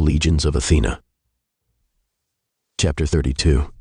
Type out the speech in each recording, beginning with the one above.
Legions of Athena. Chapter 32.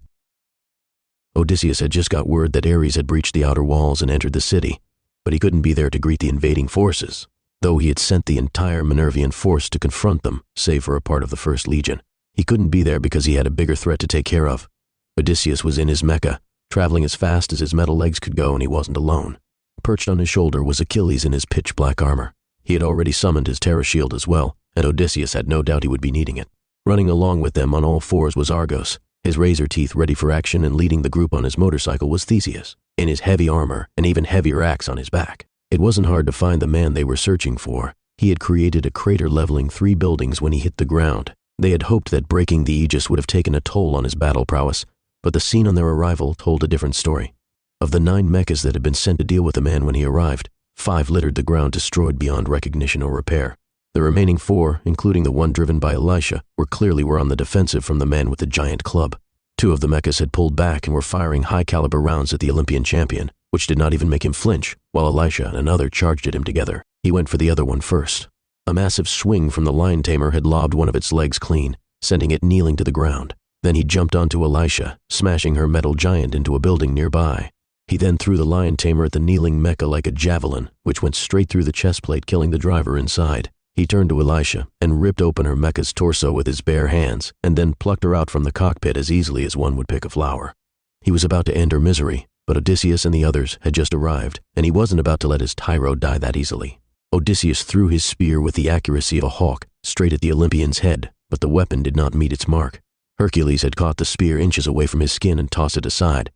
Odysseus had just got word that Ares had breached the outer walls and entered the city, but he couldn't be there to greet the invading forces, though he had sent the entire Minervian force to confront them, save for a part of the First Legion. He couldn't be there because he had a bigger threat to take care of. Odysseus was in his Mecca, traveling as fast as his metal legs could go, and he wasn't alone. Perched on his shoulder was Achilles in his pitch-black armor. He had already summoned his terra shield as well, and Odysseus had no doubt he would be needing it. Running along with them on all fours was Argos, his razor teeth ready for action, and leading the group on his motorcycle was Theseus, in his heavy armor and even heavier axe on his back. It wasn't hard to find the man they were searching for. He had created a crater leveling 3 buildings when he hit the ground. They had hoped that breaking the Aegis would have taken a toll on his battle prowess, but the scene on their arrival told a different story. Of the 9 mechas that had been sent to deal with the man when he arrived, 5 littered the ground destroyed beyond recognition or repair. The remaining 4, including the one driven by Elisha, were on the defensive from the man with the giant club. 2 of the mechas had pulled back and were firing high-caliber rounds at the Olympian champion, which did not even make him flinch, while Elisha and another charged at him together. He went for the other one first. A massive swing from the lion tamer had lobbed one of its legs clean, sending it kneeling to the ground. Then he jumped onto Elisha, smashing her metal giant into a building nearby. He then threw the lion tamer at the kneeling mecha like a javelin, which went straight through the chest plate, killing the driver inside. He turned to Elisha and ripped open her mecha's torso with his bare hands, and then plucked her out from the cockpit as easily as one would pick a flower. He was about to end her misery, but Odysseus and the others had just arrived, and he wasn't about to let his tyro die that easily. Odysseus threw his spear with the accuracy of a hawk straight at the Olympian's head, but the weapon did not meet its mark. Hercules had caught the spear inches away from his skin and tossed it aside.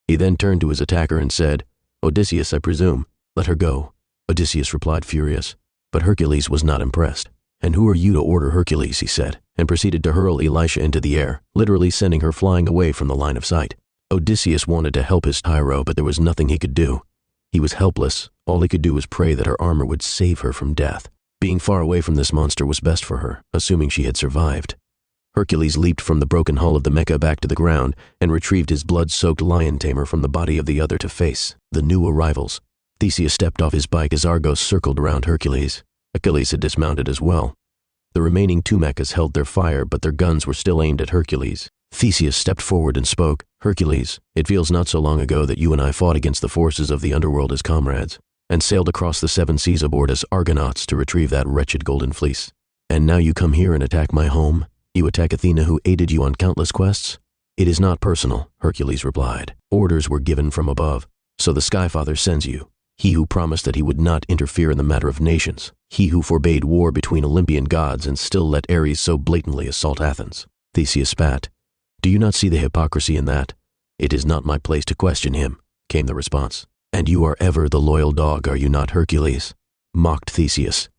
He then turned to his attacker and said, "Odysseus, I presume. Let her go." Odysseus replied, furious. But Hercules was not impressed. "And who are you to order Hercules?" he said, and proceeded to hurl Elisha into the air, literally sending her flying away from the line of sight. Odysseus wanted to help his tyro, but there was nothing he could do. He was helpless. All he could do was pray that her armor would save her from death. Being far away from this monster was best for her, assuming she had survived. Hercules leaped from the broken hull of the mecha back to the ground and retrieved his blood-soaked lion tamer from the body of the other to face the new arrivals. Theseus stepped off his bike as Argos circled around Hercules. Achilles had dismounted as well. The remaining 2 mechas held their fire, but their guns were still aimed at Hercules. Theseus stepped forward and spoke, "Hercules, it feels not so long ago that you and I fought against the forces of the underworld as comrades, and sailed across the 7 seas aboard as Argonauts to retrieve that wretched golden fleece. And now you come here and attack my home? You attack Athena, who aided you on countless quests?" "It is not personal," Hercules replied. "Orders were given from above, so the Skyfather sends you. He who promised that he would not interfere in the matter of nations. He who forbade war between Olympian gods and still let Ares so blatantly assault Athens." Theseus spat. "Do you not see the hypocrisy in that?" "It is not my place to question him," came the response. "And you are ever the loyal dog, are you not, Hercules?" mocked Theseus.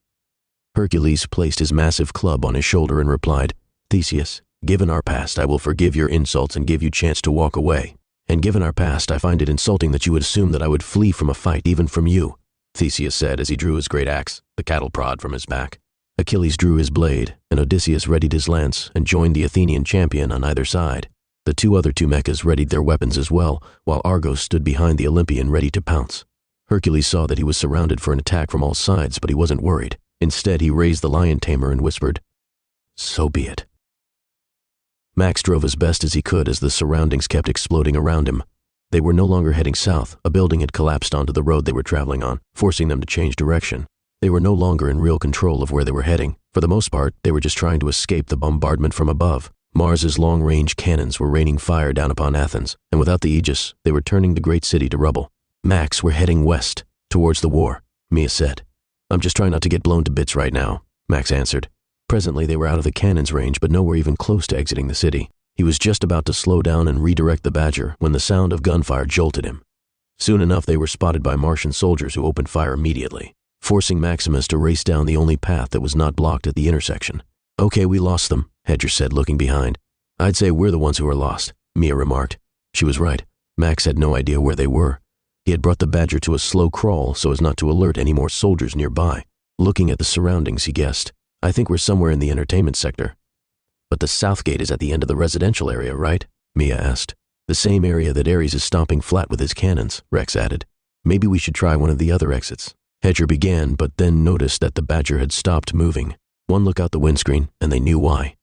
Hercules placed his massive club on his shoulder and replied, "Theseus, given our past, I will forgive your insults and give you chance to walk away. And given our past, I find it insulting that you would assume that I would flee from a fight even from you," Theseus said as he drew his great axe, the cattle prod, from his back. Achilles drew his blade, and Odysseus readied his lance and joined the Athenian champion on either side. The other two mechas readied their weapons as well, while Argos stood behind the Olympian ready to pounce. Hercules saw that he was surrounded for an attack from all sides, but he wasn't worried. Instead, he raised the lion tamer and whispered, "So be it." Max drove as best as he could as the surroundings kept exploding around him. They were no longer heading south. A building had collapsed onto the road they were traveling on, forcing them to change direction. They were no longer in real control of where they were heading. For the most part, they were just trying to escape the bombardment from above. Mars's long-range cannons were raining fire down upon Athens, and without the Aegis, they were turning the great city to rubble. "Max, we're heading west, towards the war," Mia said. "I'm just trying not to get blown to bits right now," Max answered. Presently they were out of the cannon's range, but nowhere even close to exiting the city. He was just about to slow down and redirect the Badger when the sound of gunfire jolted him. Soon enough they were spotted by Martian soldiers who opened fire immediately, forcing Maximus to race down the only path that was not blocked at the intersection. "Okay, we lost them," Hedger said, looking behind. "I'd say we're the ones who are lost," Mia remarked. She was right. Max had no idea where they were. He had brought the Badger to a slow crawl so as not to alert any more soldiers nearby. Looking at the surroundings, he guessed, "I think we're somewhere in the entertainment sector." "But the south gate is at the end of the residential area, right?" Mia asked. "The same area that Ares is stomping flat with his cannons," Rex added. "Maybe we should try one of the other exits." Hedger began, but then noticed that the Badger had stopped moving. One look out the windscreen, and they knew why.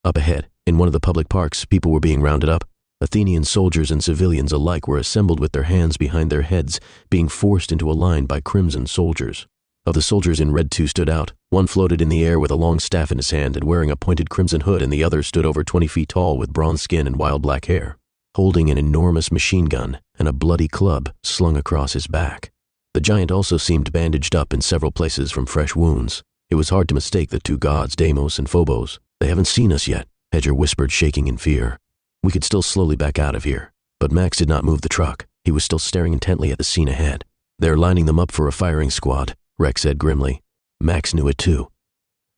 Up ahead, in one of the public parks, people were being rounded up. Athenian soldiers and civilians alike were assembled with their hands behind their heads, being forced into a line by crimson soldiers. Of the soldiers in red, two stood out. One floated in the air with a long staff in his hand and wearing a pointed crimson hood, and the other stood over 20 feet tall with bronze skin and wild black hair, holding an enormous machine gun and a bloody club slung across his back. The giant also seemed bandaged up in several places from fresh wounds. It was hard to mistake the two gods, Deimos and Phobos. "They haven't seen us yet," Hedger whispered, shaking in fear. "We could still slowly back out of here." But Max did not move the truck. He was still staring intently at the scene ahead. "They're lining them up for a firing squad," Rex said grimly. Max knew it too.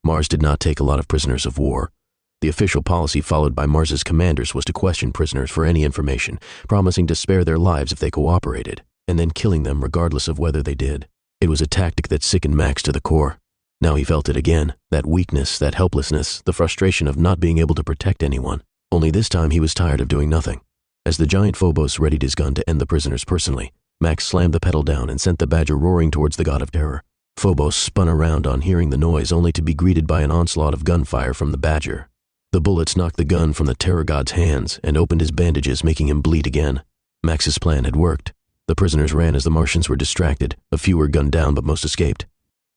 Mars did not take a lot of prisoners of war. The official policy followed by Mars's commanders was to question prisoners for any information, promising to spare their lives if they cooperated, and then killing them regardless of whether they did. It was a tactic that sickened Max to the core. Now he felt it again, that weakness, that helplessness, the frustration of not being able to protect anyone. Only this time he was tired of doing nothing. As the giant Phobos readied his gun to end the prisoners personally, Max slammed the pedal down and sent the Badger roaring towards the god of terror. Phobos spun around on hearing the noise, only to be greeted by an onslaught of gunfire from the Badger. The bullets knocked the gun from the terror god's hands and opened his bandages, making him bleed again. Max's plan had worked. The prisoners ran as the Martians were distracted. A few were gunned down, but most escaped.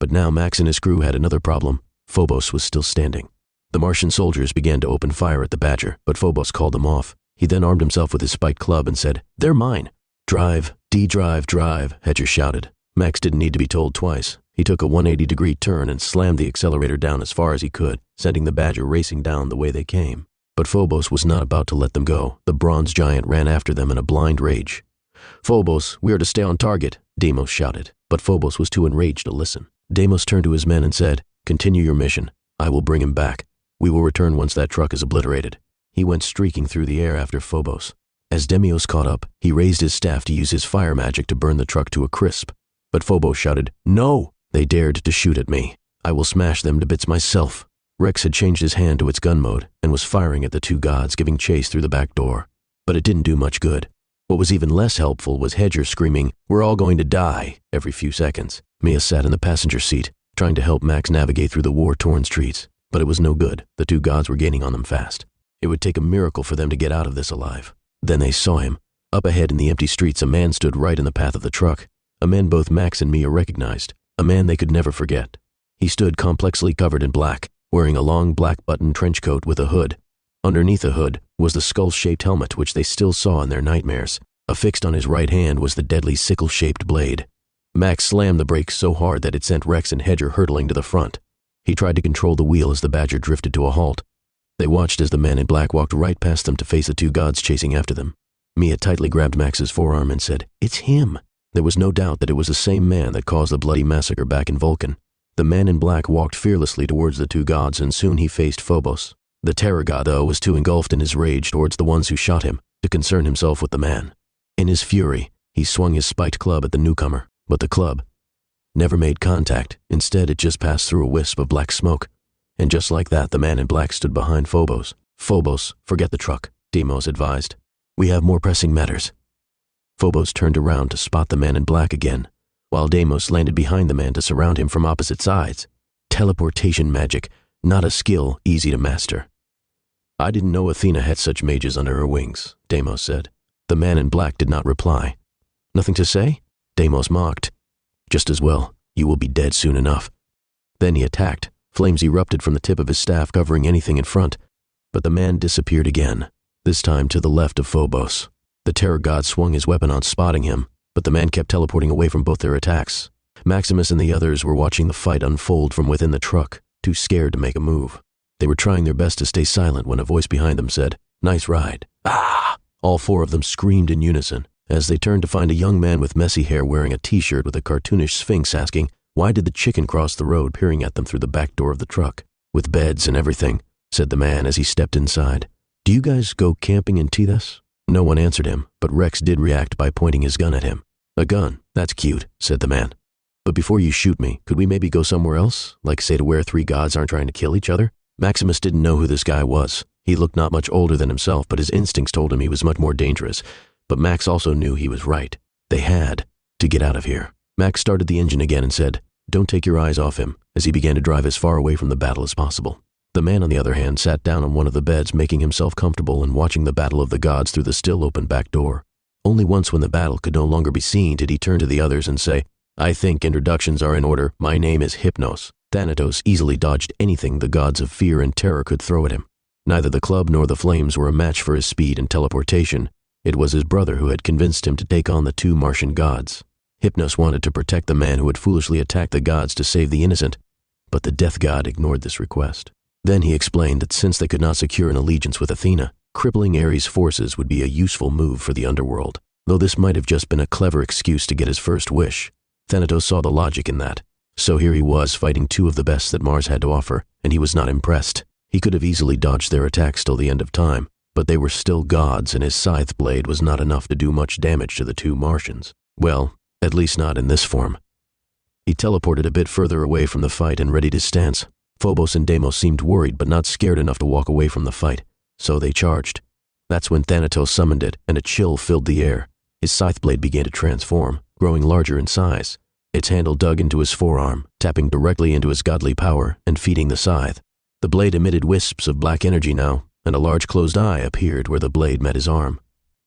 But now Max and his crew had another problem. Phobos was still standing. The Martian soldiers began to open fire at the Badger, but Phobos called them off. He then armed himself with his spiked club and said, "They're mine." "Drive, D-drive, drive," Hedger shouted. Max didn't need to be told twice. He took a 180-degree turn and slammed the accelerator down as far as he could, sending the Badger racing down the way they came. But Phobos was not about to let them go. The bronze giant ran after them in a blind rage. "Phobos, we are to stay on target," Deimos shouted, but Phobos was too enraged to listen. Deimos turned to his men and said, "Continue your mission. I will bring him back. We will return once that truck is obliterated." He went streaking through the air after Phobos. As Deimos caught up, he raised his staff to use his fire magic to burn the truck to a crisp. But Phobos shouted, "No! They dared to shoot at me. I will smash them to bits myself." Rex had changed his hand to its gun mode and was firing at the two gods, giving chase through the back door. But it didn't do much good. What was even less helpful was Hedger screaming, "We're all going to die," every few seconds. Mia sat in the passenger seat, trying to help Max navigate through the war-torn streets. But it was no good. The two gods were gaining on them fast. It would take a miracle for them to get out of this alive. Then they saw him. Up ahead in the empty streets, a man stood right in the path of the truck. A man both Max and Mia recognized. A man they could never forget. He stood complexly covered in black, wearing a long black button trench coat with a hood. Underneath the hood was the skull-shaped helmet which they still saw in their nightmares. Affixed on his right hand was the deadly sickle-shaped blade. Max slammed the brakes so hard that it sent Rex and Hedger hurtling to the front. He tried to control the wheel as the Badger drifted to a halt. They watched as the man in black walked right past them to face the two gods chasing after them. Mia tightly grabbed Max's forearm and said, "It's him." There was no doubt that it was the same man that caused the bloody massacre back in Vulcan. The man in black walked fearlessly towards the two gods, and soon he faced Phobos. The terror god, though, was too engulfed in his rage towards the ones who shot him to concern himself with the man. In his fury, he swung his spiked club at the newcomer, but the club never made contact. Instead, it just passed through a wisp of black smoke. And just like that, the man in black stood behind Phobos. "Phobos, forget the truck," Deimos advised. "We have more pressing matters." Phobos turned around to spot the man in black again, while Deimos landed behind the man to surround him from opposite sides. Teleportation magic, not a skill easy to master. "I didn't know Athena had such mages under her wings," Deimos said. The man in black did not reply. "Nothing to say?" Deimos mocked. "Just as well. You will be dead soon enough." Then he attacked. Flames erupted from the tip of his staff, covering anything in front. But the man disappeared again, this time to the left of Phobos. The terror god swung his weapon on spotting him, but the man kept teleporting away from both their attacks. Maximus and the others were watching the fight unfold from within the truck, too scared to make a move. They were trying their best to stay silent when a voice behind them said, "Nice ride." "Ah!" All four of them screamed in unison as they turned to find a young man with messy hair wearing a t-shirt with a cartoonish sphinx asking, "Why did the chicken cross the road?" peering at them through the back door of the truck. "With beds and everything," said the man as he stepped inside. "Do you guys go camping in Tethys?" No one answered him, but Rex did react by pointing his gun at him. "A gun? That's cute," said the man. "But before you shoot me, could we maybe go somewhere else? Like say to where three gods aren't trying to kill each other?" Maximus didn't know who this guy was. He looked not much older than himself, but his instincts told him he was much more dangerous. But Max also knew he was right. They had to get out of here. Max started the engine again and said, Don't take your eyes off him, as he began to drive as far away from the battle as possible. The man, on the other hand, sat down on one of the beds, making himself comfortable and watching the battle of the gods through the still open back door. Only once, when the battle could no longer be seen, did he turn to the others and say, "I think introductions are in order. My name is Hypnos." Thanatos easily dodged anything the gods of fear and terror could throw at him. Neither the club nor the flames were a match for his speed and teleportation. It was his brother who had convinced him to take on the two Martian gods. Hypnos wanted to protect the man who had foolishly attacked the gods to save the innocent, but the death god ignored this request. Then he explained that since they could not secure an allegiance with Athena, crippling Ares' forces would be a useful move for the underworld. Though this might have just been a clever excuse to get his first wish, Thanatos saw the logic in that. So here he was, fighting two of the best that Mars had to offer, and he was not impressed. He could have easily dodged their attacks till the end of time, but they were still gods, and his scythe blade was not enough to do much damage to the two Martians. Well, at least not in this form. He teleported a bit further away from the fight and readied his stance. Phobos and Deimos seemed worried but not scared enough to walk away from the fight, so they charged. That's when Thanatos summoned it, and a chill filled the air. His scythe blade began to transform, growing larger in size. Its handle dug into his forearm, tapping directly into his godly power and feeding the scythe. The blade emitted wisps of black energy now, and a large closed eye appeared where the blade met his arm.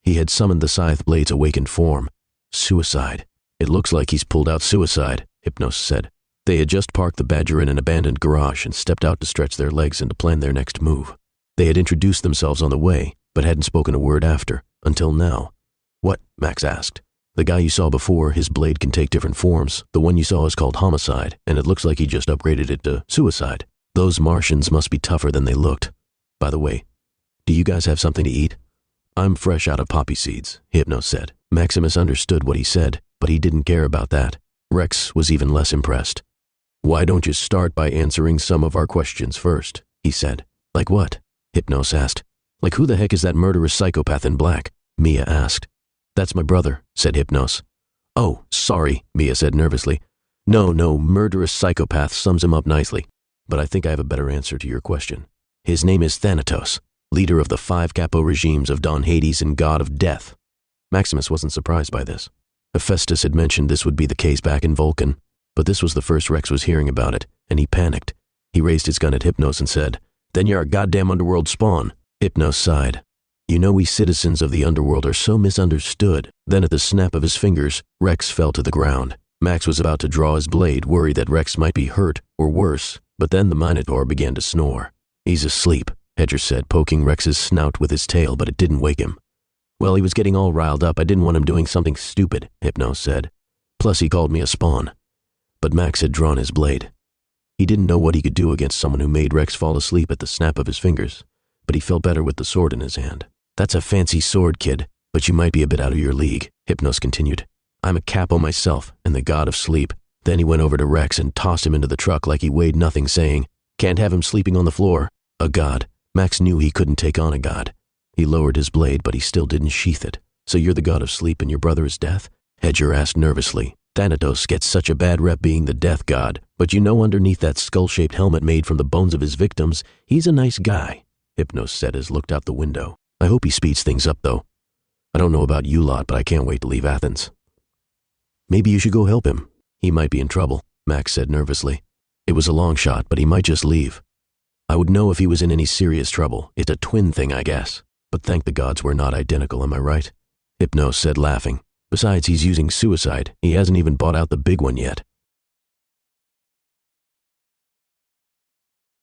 He had summoned the scythe blade's awakened form. Suicide. "It looks like he's pulled out suicide," Hypnos said. They had just parked the Badger in an abandoned garage and stepped out to stretch their legs and to plan their next move. They had introduced themselves on the way, but hadn't spoken a word after, until now. "What?" Max asked. "The guy you saw before, his blade can take different forms. The one you saw is called Homicide, and it looks like he just upgraded it to Suicide. Those Martians must be tougher than they looked. By the way, do you guys have something to eat?" "I'm fresh out of poppy seeds," Hypnos said. Maximus understood what he said, but he didn't care about that. Rex was even less impressed. "Why don't you start by answering some of our questions first?" he said. "Like what?" Hypnos asked. "Like who the heck is that murderous psychopath in black?" Mia asked. "That's my brother," said Hypnos. "Oh, sorry," Mia said nervously. No, murderous psychopath sums him up nicely. But I think I have a better answer to your question. His name is Thanatos, leader of the 5 capo regimes of Don Hades and god of death." Maximus wasn't surprised by this. Hephaestus had mentioned this would be the case back in Vulcan, but this was the first Rex was hearing about it, and he panicked. He raised his gun at Hypnos and said, "Then you're a goddamn underworld spawn." Hypnos sighed. "You know, we citizens of the underworld are so misunderstood." Then at the snap of his fingers, Rex fell to the ground. Max was about to draw his blade, worried that Rex might be hurt, or worse, but then the Minotaur began to snore. "He's asleep," Hedger said, poking Rex's snout with his tail, but it didn't wake him. "Well, he was getting all riled up. I didn't want him doing something stupid," Hypnos said. "Plus he called me a spawn." But Max had drawn his blade. He didn't know what he could do against someone who made Rex fall asleep at the snap of his fingers, but he felt better with the sword in his hand. "That's a fancy sword, kid, but you might be a bit out of your league," Hypnos continued. "I'm a capo myself, and the god of sleep." Then he went over to Rex and tossed him into the truck like he weighed nothing, saying, "Can't have him sleeping on the floor." A god. Max knew he couldn't take on a god. He lowered his blade, but he still didn't sheath it. "So you're the god of sleep and your brother is death?" Hedger asked nervously. "Thanatos gets such a bad rep being the death god, but you know underneath that skull-shaped helmet made from the bones of his victims, he's a nice guy," Hypnos said as looked out the window. "I hope he speeds things up, though. I don't know about you lot, but I can't wait to leave Athens." "Maybe you should go help him. He might be in trouble," Max said nervously. It was a long shot, but he might just leave. "I would know if he was in any serious trouble. It's a twin thing, I guess. But thank the gods we're not identical, am I right?" Hypnos said, laughing. "Besides, he's using suicide. He hasn't even bought out the big one yet."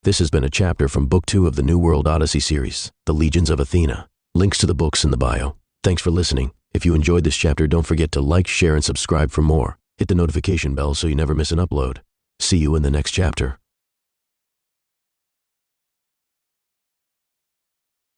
This has been a chapter from Book 2 of the new World Odyssey Series, The Legions of Athena. Links to the books in the bio. Thanks for listening. If you enjoyed this chapter, don't forget to like, share, and subscribe for more. Hit the notification bell so you never miss an upload. See you in the next chapter.